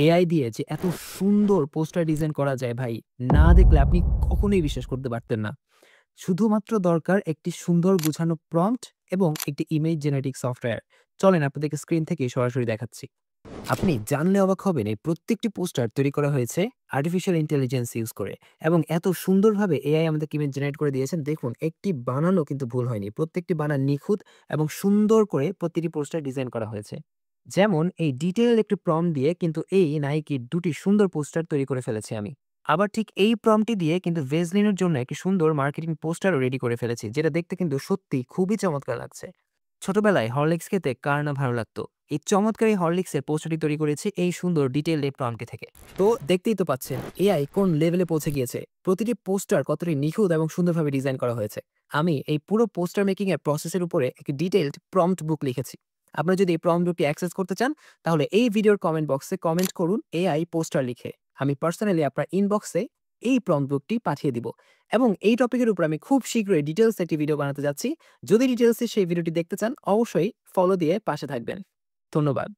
AI দিয়ে যে এত সুন্দর পোস্টার ডিজাইন করা যায় ভাই, না দেখলে আপনি কখনোই বিশ্বাস করতে পারতেন না। শুধুমাত্র দরকার একটি সুন্দর গুছানো প্রম্পট এবং একটি ইমেজ জেনারেটিক সফটওয়্যার। চলেন আপনাদেরকে স্ক্রিন থেকেই সরাসরি দেখাচ্ছি। আপনি জানলে অবাক হবেন এই প্রত্যেকটি পোস্টার তৈরি করা হয়েছে আর্টিফিশিয়াল ইন্টেলিজেন্স ইউজ করে এবং এত সুন্দরভাবে এআই আমাদেরকে ইমেজ জেনারেট করে দিয়েছেন। দেখুন একটি বানানো কিন্তু ভুল হয়নি। প্রত্যেকটি বানান নিখুঁত এবং সুন্দর করে প্রতিটি পোস্টার ডিজাইন করা হয়েছে। যেমন এই ডিটেইলড একটি প্রম্পট দিয়ে কিন্তু এই নাইকির ২ টি সুন্দর পোস্টার তৈরি করে ফেলেছি আমি। আবার ঠিক এই প্রম্পটটি দিয়ে কিন্তু ভেজলিনের জন্য একটি সুন্দর মার্কেটিং পোস্টারও রেডি করে ফেলেছি, যেটা দেখতে কিন্তু সত্যিই খুবই চমৎকার লাগছে। ছোটবেলায় হরলিক্স খেতে কার না ভালো লাগতো? এই চমৎকার এই হরলিক্সের পোস্টারটি তৈরি করেছি এই সুন্দর ডিটেইলড এই প্রম্পটটি থেকে। তো দেখতেই তো পাচ্ছেন এআই কোন লেভেলে পৌঁছে গিয়েছে। প্রতিটি পোস্টার কতটি নিখুঁত এবং সুন্দরভাবে ডিজাইন করা হয়েছে। আমি এই পুরো পোস্টার মেকিং এর প্রসেসের উপরে একটি ডিটেইলড প্রম্পট বুক লিখেছি। আপনারা যদি এই প্রম্পট বুকটি অ্যাক্সেস করতে চান, তাহলে এই ভিডিওর কমেন্ট বক্সে কমেন্ট করুন এআই পোস্টার লিখে। আমি পার্সোনালি আপনার ইনবক্সে এই প্রম্পট বুকটি পাঠিয়ে দিব। এবং এই টপিকের উপর আমি খুব শীঘ্রই ডিটেইলস একটি ভিডিও বানাতে যাচ্ছি। যদি ডিটেইলসে সেই ভিডিওটি দেখতে চান, অবশ্যই ফলো দিয়ে পাশে থাকবেন। ধন্যবাদ।